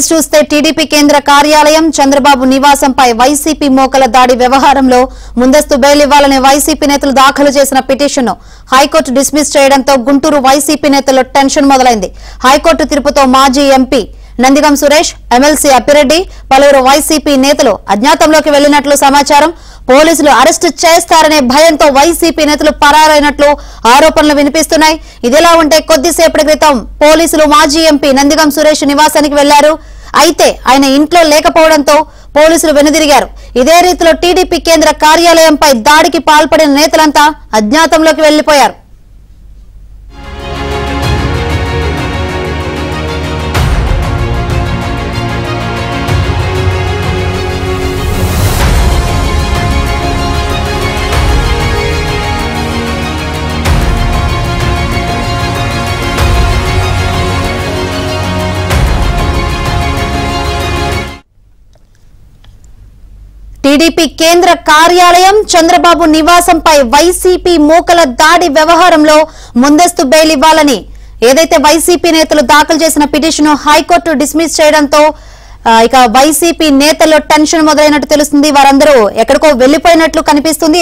Details చూస్తే TDP కేంద్ర కార్యాలయం చంద్రబాబు నివాసంపై వైసీపీ మోకల దాడి వ్యవహారంలో ముందస్తు బెయిల్ ఇవ్వాలని వైసీపీ నేతలు దాఖలు చేసిన పిటిషన్ను హైకోర్టు డిస్మిస్ చేయడంతో గుంటూరు వైసీపీ నేతల్లో టెన్షన్ మొదలైంది. హైకోర్టు తీర్పుతో మాజీ ఎంపీ నందిగం సురేష్, ఎమ్మెల్సీ అప్పిరెడ్డి, పలువురు వైసీపీ నేతలు అజ్ఞాతంలోకి వెళ్లినట్లు సమాచారం. పోలీసులు అరెస్టు చేస్తారనే భయంతో వైసీపీ నేతలు పరారైనట్లు ఆరోపణలు వినిపిస్తున్నాయి. ఇదిలా ఉంటే కొద్దిసేపటి క్రితం పోలీసులు మాజీ ఎంపీ నందిగం సురేష్ నివాసానికి వెళ్లారు. అయితే ఆయన ఇంట్లో లేకపోవడంతో పోలీసులు వెనుదిరిగారు. ఇదే రీతిలో టీడీపీ కేంద్ర కార్యాలయంపై దాడికి పాల్పడిన నేతలంతా అజ్ఞాతంలోకి వెళ్లిపోయారు. టీడీపీ కేంద్ర కార్యాలయం చంద్రబాబు నివాసంపై వైసీపీ మోకల దాడి వ్యవహారంలో ముందస్తు బెయిల్ ఇవ్వాలని ఏదైతే వైసీపీ నేతలు దాఖలు చేసిన పిటిషన్ హైకోర్టు డిస్మిస్ చేయడంతో ఇక వైసీపీ నేతల్లో టెన్షన్ మొదలైనట్టు తెలుస్తుంది. వారందరూ ఎక్కడికో వెళ్లిపోయినట్లు కనిపిస్తుంది.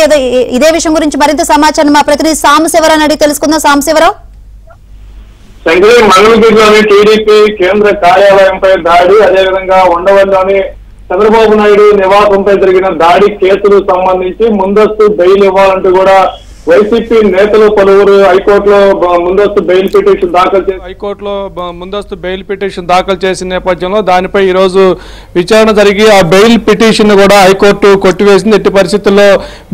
ఇదే విషయం గురించి మరింత సమాచారం మా ప్రతినిధి సాంబశివరావు అడిగి తెలుసుకుందాం. సాంబశివరావు, మంగళగిరిలోని టీడీపీ కేంద్ర కార్యాలయంపై దాడి, అదేవిధంగా ఉండవల్లిలోని చంద్రబాబు నాయుడు నివాసంపై జరిగిన దాడి కేసులు సంబంధించి ముందస్తు బెయిల్ ఇవ్వాలంటూ కూడా వైసీపీ నేతలు పలువురు హైకోర్టులో ముందస్తు బెయిల్ పిటిషన్ దాఖలు చేసిన నేపథ్యంలో దానిపై ఈ రోజు విచారణ జరిగి ఆ బెయిల్ పిటిషన్ కూడా హైకోర్టు కొట్టివేసింది. ఎట్టి పరిస్థితుల్లో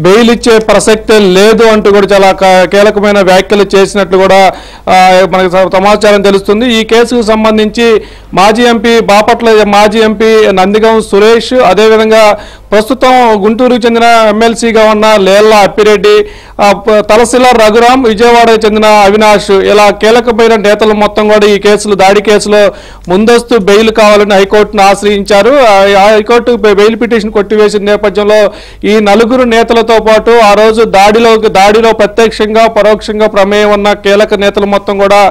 బెయిల్ ఇచ్చే ప్రసక్తే లేదు అంటూ కూడా చాలా కీలకమైన వ్యాఖ్యలు చేసినట్లు కూడా మనకు సమాచారం తెలుస్తుంది. ఈ కేసుకు సంబంధించి మాజీ ఎంపీ నందిగం సురేష్, అదేవిధంగా ప్రస్తుతం గుంటూరుకు చెందిన ఎమ్మెల్సీగా ఉన్న లేళ్ల అప్పిరెడ్డి, తలసిల రఘురాం, విజయవాడకు చెందిన అవినాష్, ఇలా కీలకమైన నేతలు మొత్తం కూడా ఈ దాడి కేసులో ముందస్తు బెయిల్ కావాలని హైకోర్టును ఆశ్రయించారు. హైకోర్టు బెయిల్ పిటిషన్ కొట్టివేసిన నేపథ్యంలో ఈ నలుగురు నేతలతో పాటు ఆ రోజు దాడిలో ప్రత్యక్షంగా పరోక్షంగా ప్రమేయం ఉన్న కీలక నేతలు మొత్తం కూడా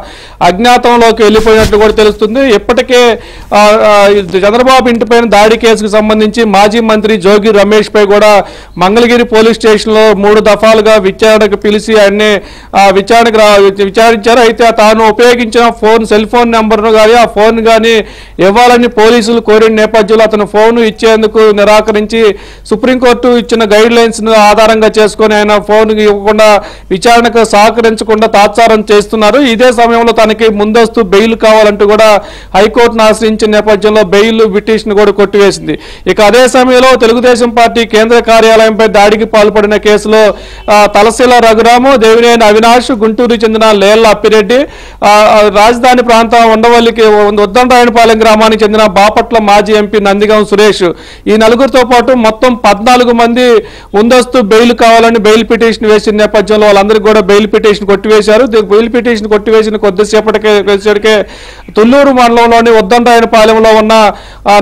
అజ్ఞాతంలోకి వెళ్లిపోయినట్లు కూడా తెలుస్తుంది. ఇప్పటికే చంద్రబాబు ఇంటిపైన దాడి కేసుకు సంబంధించి మాజీ మంత్రి జోగి రమేష్ పై కూడా మంగళగిరి పోలీస్ స్టేషన్ లో 3 దఫాలుగా విచారణకు పిలిచి ఆయన్ని విచారించారు. అయితే తాను ఉపయోగించిన సెల్ ఫోన్ నెంబర్ను కానీ ఆ ఫోన్ కానీ ఇవ్వాలని పోలీసులు కోరిన నేపథ్యంలో అతను ఫోన్ ఇచ్చేందుకు నిరాకరించి సుప్రీంకోర్టు ఇచ్చిన గైడ్ లైన్స్ ను ఆధారంగా చేసుకుని ఆయన ఫోన్ ఇవ్వకుండా విచారణకు సహకరించకుండా తాత్సారం చేస్తున్నారు. ఇదే సమయంలో తనకి ముందస్తు బెయిల్ కావాలంటూ కూడా హైకోర్టును ఆశ్రయించిన నేపథ్యంలో బెయిల్ పిటిషన్ కూడా కొట్టివేసింది. ఇక అదే సమయంలో తెలుగుదేశం పార్టీ కేంద్ర కార్యాలయంపై దాడికి పాల్పడిన కేసులో తలసిల రఘురాము, దేవినేని అవినాష్, గుంటూరు చెందిన లేళ్ల అప్పిరెడ్డి, రాజధాని ప్రాంతం ఉండవల్లికి ఉద్దండరాయనపాలెం గ్రామానికి చెందిన బాపట్ల మాజీ ఎంపీ నందిగం సురేష్, ఈ నలుగురితో పాటు మొత్తం 14 మంది ముందస్తు బెయిల్ కావాలని బెయిల్ పిటిషన్ వేసిన నేపథ్యంలో వాళ్ళందరికీ కూడా బెయిల్ పిటిషన్ కొట్టివేశారు. బెయిల్ పిటిషన్ కొట్టివేసిన కొద్దిసేపటికే తుళ్లూరు మండలంలోని ఉద్దండరాయనపాలెంలో ఉన్న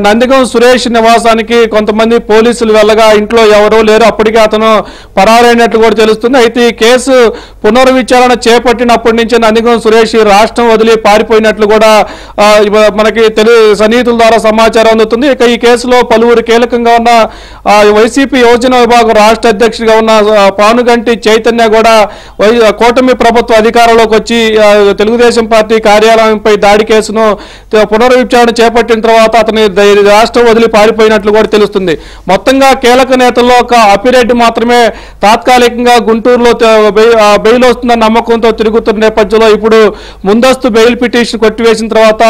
నందిగం సురేష్ నివాసానికి కొంతమంది పోలీసులు వెళ్ళగా ఇంట్లో ఎవరూ లేరు. అప్పటికే అతను పరారైనట్లు కూడా తెలుస్తుంది. అయితే ఈ కేసు పునర్విచారణ చేపట్టినప్పటి నుంచి నందిగం సురేష్ రాష్ట్రం వదిలి పారిపోయినట్లు కూడా మనకి సన్నిహితుల ద్వారా సమాచారం అందుతుంది. ఇక ఈ కేసులో పలువురు కీలకంగా ఉన్న వైసీపీ యోజన విభాగం రాష్ట్ర అధ్యక్షుడిగా ఉన్న పానుగంటి చైతన్య కూడా కూటమి ప్రభుత్వ అధికారంలోకి వచ్చి తెలుగుదేశం పార్టీ కార్యాలయంపై దాడి కేసును పునర్విచారణ చేపట్టిన తర్వాత అతని రాష్ట్రం వదిలి పారిపోయినట్లు కూడా తెలుస్తుంది. మొత్తంగా కీలక నేతల్లో ఒక అప్పిరెడ్డి మాత్రమే తాత్కాలికంగా గుంటూరులో బెయిల్ వస్తుందన్న నమ్మకంతో తిరుగుతున్న నేపథ్యంలో ఇప్పుడు ముందస్తు బెయిల్ పిటిషన్ కొట్టివేసిన తర్వాత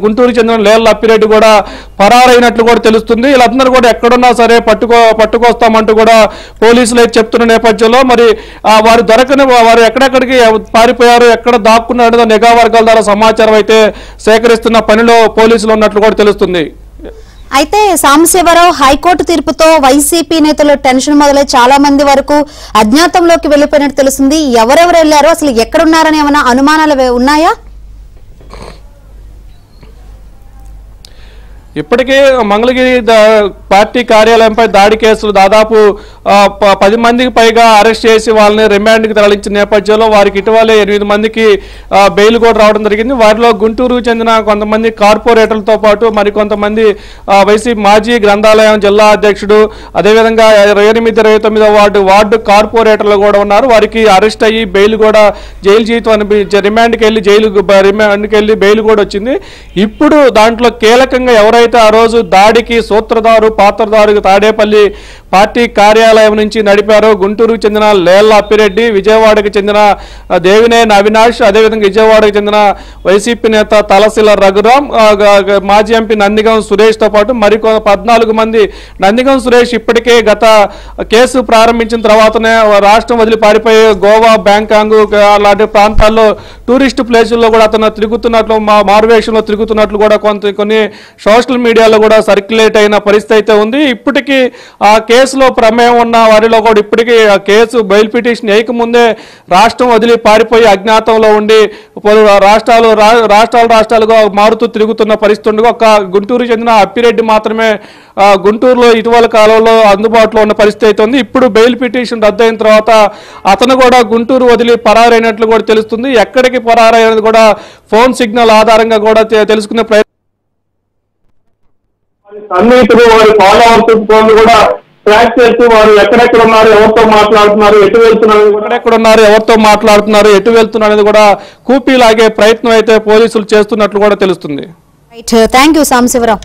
గుంటూరు చెందిన లేళ్ల అప్పిరెడ్డి కూడా పరారైనట్లు కూడా తెలుస్తుంది. వీళ్ళందరూ కూడా ఎక్కడున్నా సరే పట్టుకొస్తామంటూ కూడా పోలీసులు అయితే చెప్తున్న నేపథ్యంలో మరి వారు ఎక్కడెక్కడికి పారిపోయారు, ఎక్కడ దాక్కున్నారో నిఘా వర్గాల ద్వారా సమాచారం అయితే సేకరిస్తున్న పనిలో పోలీసులు ఉన్నట్లు కూడా తెలుస్తుంది. అయితే సాంబశివరావు, హైకోర్టు తీర్పుతో వైసీపీ నేతలు టెన్షన్ మొదలై చాలా మంది వరకు అజ్ఞాతంలోకి వెళ్లిపోయినట్టు తెలుస్తుంది. ఎవరెవరు వెళ్లారో, అసలు ఎక్కడున్నారని ఏమైనా అనుమానాలు ఉన్నాయా? ఇప్పటికే మంగళగిరి పార్టీ కార్యాలయంపై దాడి కేసులు దాదాపు 10 మందికి పైగా అరెస్ట్ చేసి వాళ్ళని రిమాండ్కి తరలించిన నేపథ్యంలో వారికి ఇటీవలే 8 మందికి బెయిల్ కూడా రావడం జరిగింది. వారిలో గుంటూరుకు చెందిన కొంతమంది కార్పొరేటర్లతో పాటు మరికొంతమంది వైసీపీ మాజీ గ్రంథాలయం జిల్లా అధ్యక్షుడు, అదేవిధంగా 28-29 వార్డు కార్పొరేటర్లు కూడా ఉన్నారు. వారికి అరెస్ట్ అయ్యి బెయిల్ కూడా జైలు జీవితం రిమాండ్కి వెళ్ళి రిమాండ్కి వెళ్ళి బెయిల్ కూడా వచ్చింది. ఇప్పుడు దాంట్లో కీలకంగా ఎవరైతే ఆ రోజు దాడికి సూత్రధారు పాత్రధారు తాడేపల్లి పార్టీ కార్యాలయం నుంచి నడిపారో గుంటూరుకు చెందిన లేళ్ల అప్పిరెడ్డి, విజయవాడకు చెందిన దేవినేని అవినాష్, అదేవిధంగా విజయవాడకు చెందిన వైసీపీ నేత తలశీల రఘురాం, మాజీ ఎంపీ నందిగం సురేష్తో పాటు 14 మంది. నందిగం సురేష్ ఇప్పటికే గత కేసు ప్రారంభించిన తర్వాతనే రాష్ట్రం వదిలి పారిపోయే గోవా, బ్యాంకాంగ్ లాంటి ప్రాంతాల్లో టూరిస్ట్ ప్లేసుల్లో కూడా అతను తిరుగుతున్నట్లు, మారువేషంలో తిరుగుతున్నట్లు కూడా కొన్ని సోషల్ మీడియాలో కూడా సర్క్యులేట్ అయిన పరిస్థితి అయితే ఉంది. ఇప్పటికీ ఆ కేసులో ప్రమేయం ఉన్న వారిలో కూడా ఇప్పటికీ ఆ కేసు బెయిల్ పిటిషన్ వేయకముందే రాష్ట్రం వదిలి పారిపోయి అజ్ఞాతంలో ఉండి రాష్ట్రాలుగా మారుతూ తిరుగుతున్న పరిస్థితి ఉండగా ఒక గుంటూరు చెందిన అప్పిరెడ్డి మాత్రమే గుంటూరులో ఇటీవల కాలంలో అందుబాటులో ఉన్న పరిస్థితి అయితే ఉంది. ఇప్పుడు బెయిల్ పిటిషన్ రద్దయిన తర్వాత అతను కూడా గుంటూరు వదిలి పరారైనట్లు కూడా తెలుస్తుంది. ఎక్కడికి పరారైనది కూడా ఫోన్ సిగ్నల్ ఆధారంగా కూడా తెలుసుకునే ప్రయత్నం సన్నిహితులు వారి ఫాలోవర్స్ కూడా ట్రాక్ చేస్తూ వారు ఎక్కడెక్కడ ఉన్నారు, ఎవరితో మాట్లాడుతున్నారు, ఎవరితో మాట్లాడుతున్నారు, ఎటు వెళ్తున్నారు అనేది కూడా కూపీ లాగే ప్రయత్నం అయితే పోలీసులు చేస్తున్నట్లు కూడా తెలుస్తుంది. Thank you Sambasivarao.